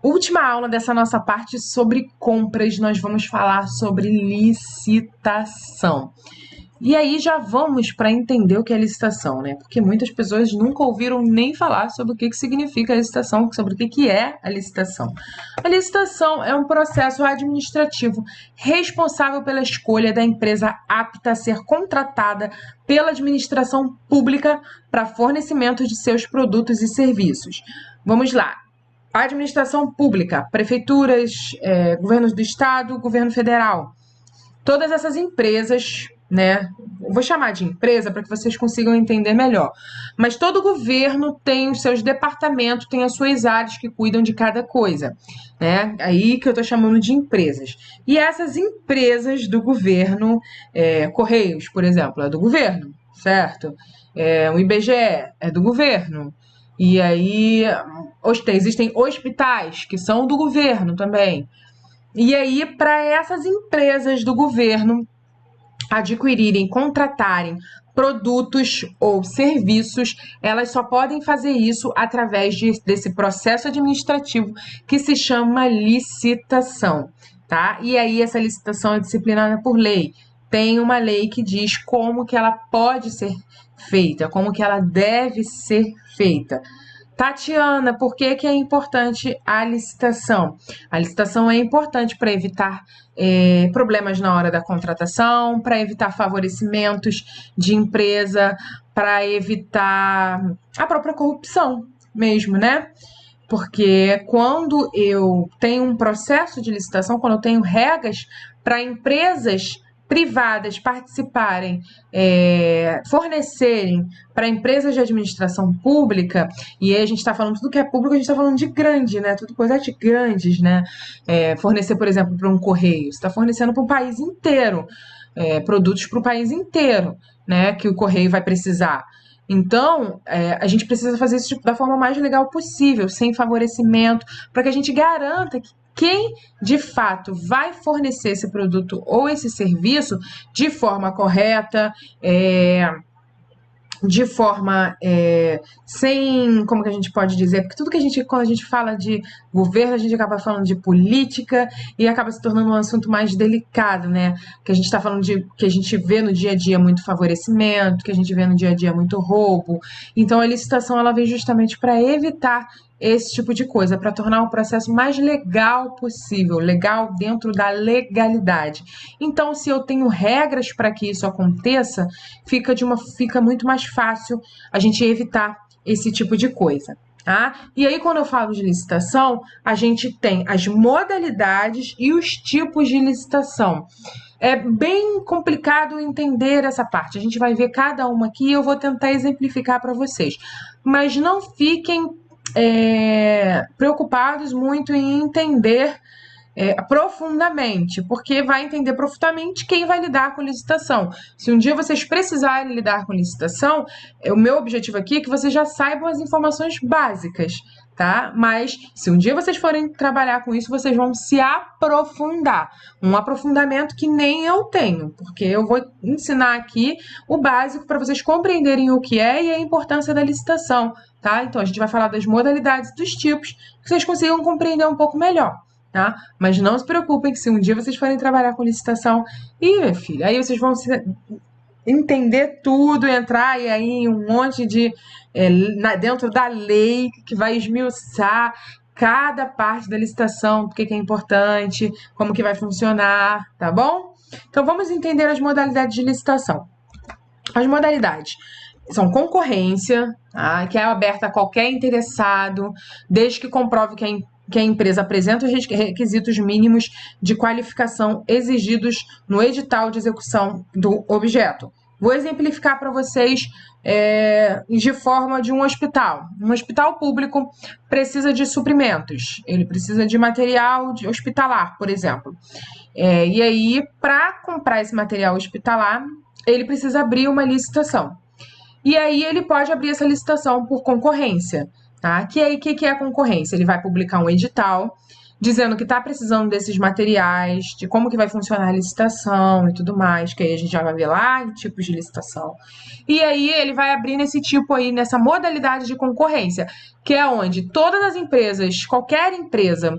Última aula dessa nossa parte sobre compras, nós vamos falar sobre licitação. E aí já vamos para entender o que é licitação, né? Porque muitas pessoas nunca ouviram nem falar sobre o que significa a licitação, sobre o que é a licitação. A licitação é um processo administrativo responsável pela escolha da empresa apta a ser contratada pela administração pública para fornecimento de seus produtos e serviços. Vamos lá. A administração pública, prefeituras, governos do estado, governo federal. Todas essas empresas, né? Vou chamar de empresa para que vocês consigam entender melhor. Mas todo governo tem os seus departamentos, tem as suas áreas que cuidam de cada coisa, né? Aí que eu estou chamando de empresas. E essas empresas do governo, Correios, por exemplo, é do governo, certo? O IBGE é do governo. E aí existem hospitais que são do governo também. E aí, para essas empresas do governo adquirirem, contratarem produtos ou serviços, elas só podem fazer isso através desse processo administrativo que se chama licitação, tá? E aí essa licitação é disciplinada por lei. Tem uma lei que diz como que ela pode ser feita, como que ela deve ser feita. Tatiana, por que é importante a licitação? A licitação é importante para evitar problemas na hora da contratação, para evitar favorecimentos de empresa, para evitar a própria corrupção mesmo, né? Porque quando eu tenho um processo de licitação, quando eu tenho regras para empresas privadas participarem, fornecerem para empresas de administração pública, e aí a gente está falando tudo que é público, a gente está falando de grande, né? Tudo coisa de grandes, né? Fornecer, por exemplo, para um correio, você está fornecendo para um país inteiro, produtos para o país inteiro, né? Que o correio vai precisar. Então, a gente precisa fazer isso da forma mais legal possível, sem favorecimento, para que a gente garanta que quem de fato vai fornecer esse produto ou esse serviço de forma correta, de forma sem, como que a gente pode dizer, porque tudo que quando a gente fala de governo, a gente acaba falando de política e acaba se tornando um assunto mais delicado, né? Que a gente está falando de que a gente vê no dia a dia muito favorecimento, que a gente vê no dia a dia muito roubo. Então a licitação ela vem justamente para evitar esse tipo de coisa, para tornar o processo mais legal possível, legal dentro da legalidade. Então, se eu tenho regras para que isso aconteça, fica muito mais fácil a gente evitar esse tipo de coisa. Tá? E aí, quando eu falo de licitação, a gente tem as modalidades e os tipos de licitação. É bem complicado entender essa parte. A gente vai ver cada uma aqui e eu vou tentar exemplificar para vocês. Mas não fiquem preocupados muito em entender profundamente, porque vai entender profundamente quem vai lidar com licitação. Se um dia vocês precisarem lidar com licitação, o meu objetivo aqui é que vocês já saibam as informações básicas, tá? Mas se um dia vocês forem trabalhar com isso, vocês vão se aprofundar. Um aprofundamento que nem eu tenho, porque eu vou ensinar aqui o básico para vocês compreenderem o que é e a importância da licitação, tá? Então a gente vai falar das modalidades, dos tipos, que vocês consigam compreender um pouco melhor. Tá? Mas não se preocupem que se um dia vocês forem trabalhar com licitação, meu filho, aí vocês vão entender tudo, entrar e aí um monte de dentro da lei que vai esmiuçar cada parte da licitação, porque que é importante, como que vai funcionar, tá bom? Então vamos entender as modalidades de licitação. As modalidades são concorrência, tá? Que é aberta a qualquer interessado, desde que comprove que a empresa apresenta os requisitos mínimos de qualificação exigidos no edital de execução do objeto. Vou exemplificar para vocês de forma de um hospital. Um hospital público precisa de suprimentos, ele precisa de material hospitalar, por exemplo. E aí, para comprar esse material hospitalar, ele precisa abrir uma licitação. E aí ele pode abrir essa licitação por concorrência. Tá? Que aí, o que é a concorrência? Ele vai publicar um edital dizendo que está precisando desses materiais, de como que vai funcionar a licitação e tudo mais, que aí a gente já vai ver lá em tipos de licitação. E aí ele vai abrir nesse tipo aí, nessa modalidade de concorrência, que é onde todas as empresas, qualquer empresa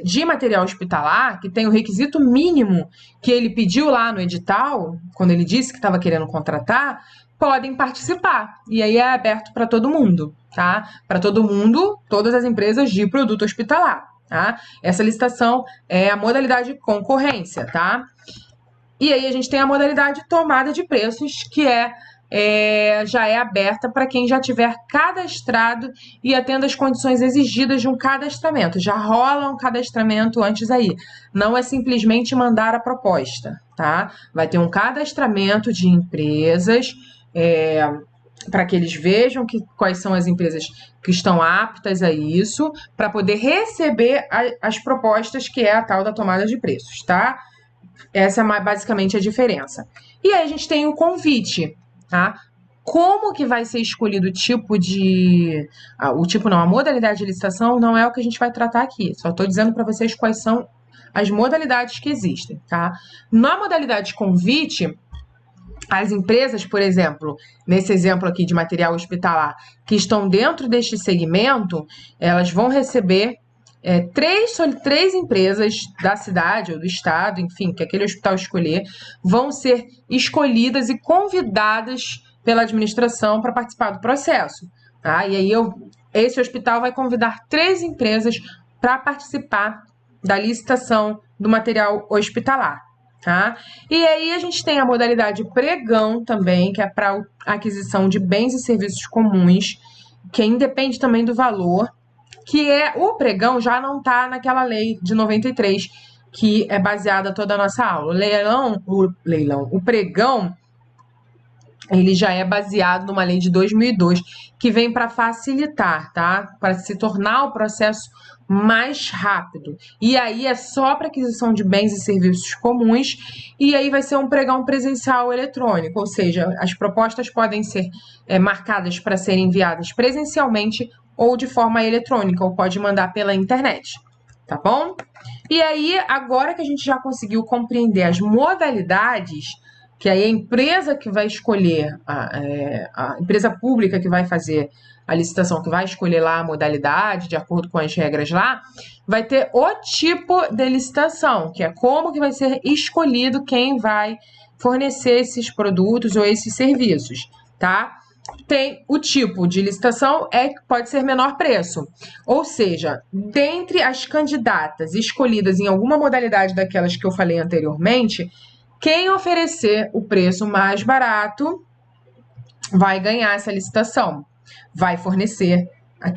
de material hospitalar, que tem o requisito mínimo que ele pediu lá no edital, quando ele disse que estava querendo contratar, podem participar. E aí é aberto para todo mundo, tá? Para todo mundo, todas as empresas de produto hospitalar, tá? Essa licitação é a modalidade de concorrência, tá? E aí a gente tem a modalidade tomada de preços, que já é aberta para quem já tiver cadastrado e atenda às condições exigidas de um cadastramento. Já rola um cadastramento antes aí. Não é simplesmente mandar a proposta, tá? Vai ter um cadastramento de empresas, para que eles vejam quais são as empresas que estão aptas a isso, para poder receber as propostas, que é a tal da tomada de preços, tá? Essa é basicamente a diferença. E aí a gente tem o convite, tá? Como que vai ser escolhido o tipo de... a modalidade de licitação não é o que a gente vai tratar aqui. Só estou dizendo para vocês quais são as modalidades que existem, tá? Na modalidade de convite, as empresas, por exemplo, nesse exemplo aqui de material hospitalar, que estão dentro deste segmento, elas vão receber três empresas da cidade ou do estado, enfim, que aquele hospital escolher, vão ser escolhidas e convidadas pela administração para participar do processo. Tá? E aí esse hospital vai convidar 3 empresas para participar da licitação do material hospitalar. Tá? E aí a gente tem a modalidade pregão também, que é para aquisição de bens e serviços comuns, que independe também do valor, que o pregão já não está naquela lei de 93, que é baseada toda a nossa aula. O pregão, ele já é baseado numa lei de 2002, que vem para facilitar, tá? Para se tornar o processo mais rápido. E aí é só para aquisição de bens e serviços comuns, e aí vai ser um pregão presencial eletrônico, ou seja, as propostas podem ser marcadas para serem enviadas presencialmente ou de forma eletrônica, ou pode mandar pela internet, tá bom? E aí, agora que a gente já conseguiu compreender as modalidades, que aí a empresa que vai escolher, a empresa pública que vai fazer a licitação, que vai escolher lá a modalidade, de acordo com as regras lá, vai ter o tipo de licitação, que é como que vai ser escolhido quem vai fornecer esses produtos ou esses serviços, tá? Tem o tipo de licitação que pode ser menor preço. Ou seja, dentre as candidatas escolhidas em alguma modalidade daquelas que eu falei anteriormente, quem oferecer o preço mais barato vai ganhar essa licitação, vai fornecer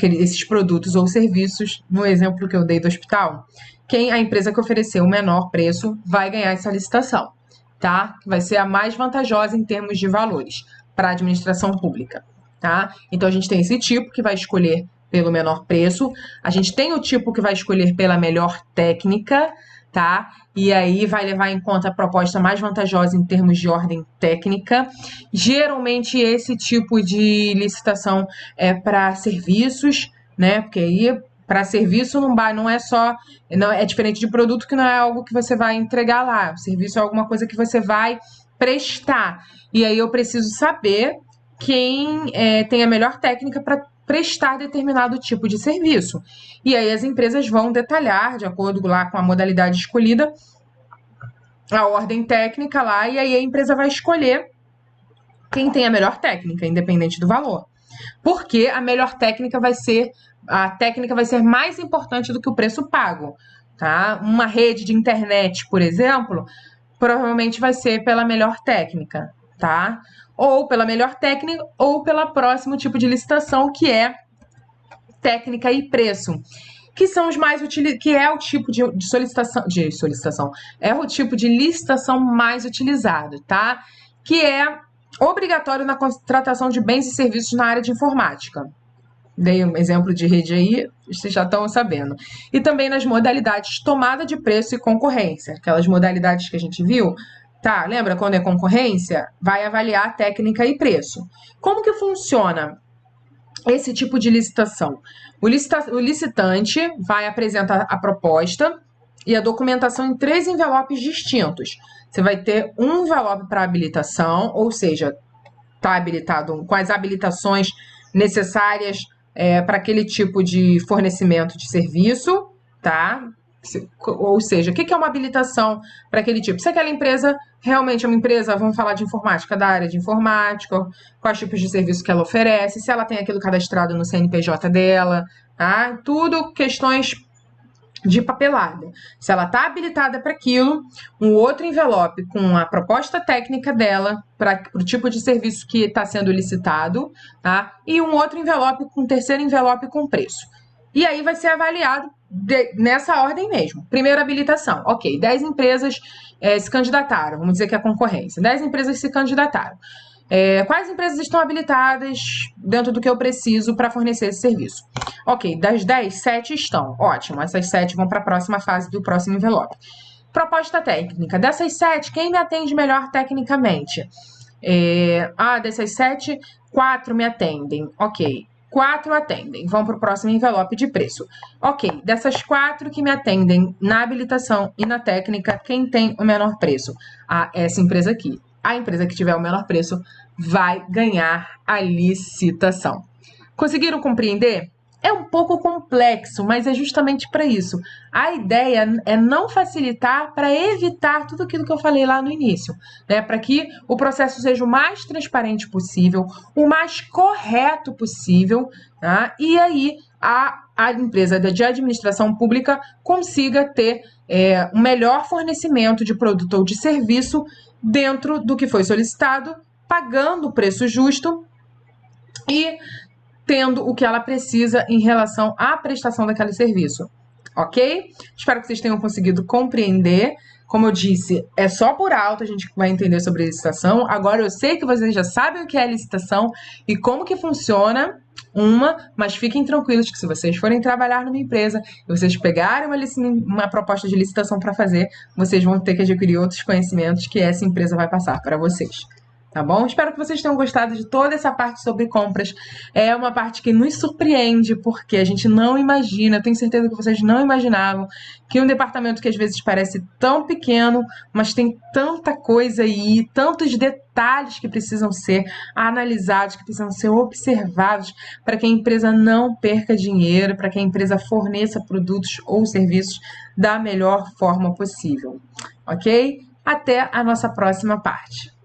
esses produtos ou serviços, no exemplo que eu dei do hospital. A empresa que oferecer o menor preço vai ganhar essa licitação, tá? Vai ser a mais vantajosa em termos de valores para a administração pública, tá? Então a gente tem esse tipo que vai escolher pelo menor preço, a gente tem o tipo que vai escolher pela melhor técnica, tá? E aí vai levar em conta a proposta mais vantajosa em termos de ordem técnica. Geralmente esse tipo de licitação é para serviços, né? Porque aí para serviço não é só, não é diferente de produto, que não é algo que você vai entregar lá. O serviço é alguma coisa que você vai prestar. E aí eu preciso saber quem tem a melhor técnica para prestar determinado tipo de serviço. E aí as empresas vão detalhar, de acordo lá com a modalidade escolhida, a ordem técnica lá, e aí a empresa vai escolher quem tem a melhor técnica, independente do valor. Porque a técnica vai ser mais importante do que o preço pago, tá? Uma rede de internet, por exemplo, provavelmente vai ser pela melhor técnica, tá? Ou pela melhor técnica, ou pelo próximo tipo de licitação, que é técnica e preço, que são os mais que é o tipo de solicitação, é o tipo de licitação mais utilizado, tá? Que é obrigatório na contratação de bens e serviços na área de informática. Dei um exemplo de rede aí, vocês já estão sabendo. E também nas modalidades tomada de preço e concorrência, aquelas modalidades que a gente viu. Tá, lembra quando é concorrência? Vai avaliar técnica e preço. Como que funciona esse tipo de licitação? O licitante vai apresentar a proposta e a documentação em 3 envelopes distintos. Você vai ter um envelope para habilitação, ou seja, está habilitado com as habilitações necessárias para aquele tipo de fornecimento de serviço, tá? Ou seja, o que é uma habilitação para aquele tipo? Se aquela empresa realmente é uma empresa, vamos falar de informática, da área de informática, quais tipos de serviço que ela oferece, se ela tem aquilo cadastrado no CNPJ dela, tá? Tudo questões de papelada. Se ela está habilitada para aquilo, um outro envelope com a proposta técnica dela para o tipo de serviço que está sendo licitado, tá? E um outro envelope com terceiro envelope com preço. E aí vai ser avaliado nessa ordem mesmo. Primeira habilitação, ok, 10 empresas se candidataram, vamos dizer que é a concorrência, 10 empresas se candidataram. Quais empresas estão habilitadas dentro do que eu preciso para fornecer esse serviço? Ok, das 10, 7 estão. Ótimo, essas 7 vão para a próxima fase do próximo envelope. Proposta técnica. Dessas 7, quem me atende melhor tecnicamente? Dessas 7, 4 me atendem. Ok, 4 atendem. Vão para o próximo envelope de preço. Ok, dessas 4 que me atendem na habilitação e na técnica, quem tem o menor preço? Essa empresa aqui. A empresa que tiver o menor preço vai ganhar a licitação. Conseguiram compreender? É um pouco complexo, mas é justamente para isso. A ideia é não facilitar para evitar tudo aquilo que eu falei lá no início, né? Para que o processo seja o mais transparente possível, o mais correto possível, tá? E aí a empresa de administração pública consiga ter um melhor fornecimento de produto ou de serviço dentro do que foi solicitado, pagando o preço justo e tendo o que ela precisa em relação à prestação daquele serviço, ok? Espero que vocês tenham conseguido compreender. Como eu disse, é só por alto a gente vai entender sobre licitação. Agora eu sei que vocês já sabem o que é licitação e como que funciona mas fiquem tranquilos que se vocês forem trabalhar numa empresa e vocês pegarem uma proposta de licitação para fazer, vocês vão ter que adquirir outros conhecimentos que essa empresa vai passar para vocês. Tá bom? Espero que vocês tenham gostado de toda essa parte sobre compras. É uma parte que nos surpreende, porque a gente não imagina, eu tenho certeza que vocês não imaginavam, que um departamento que às vezes parece tão pequeno, mas tem tanta coisa aí, tantos detalhes que precisam ser analisados, que precisam ser observados, para que a empresa não perca dinheiro, para que a empresa forneça produtos ou serviços da melhor forma possível. Ok? Até a nossa próxima parte.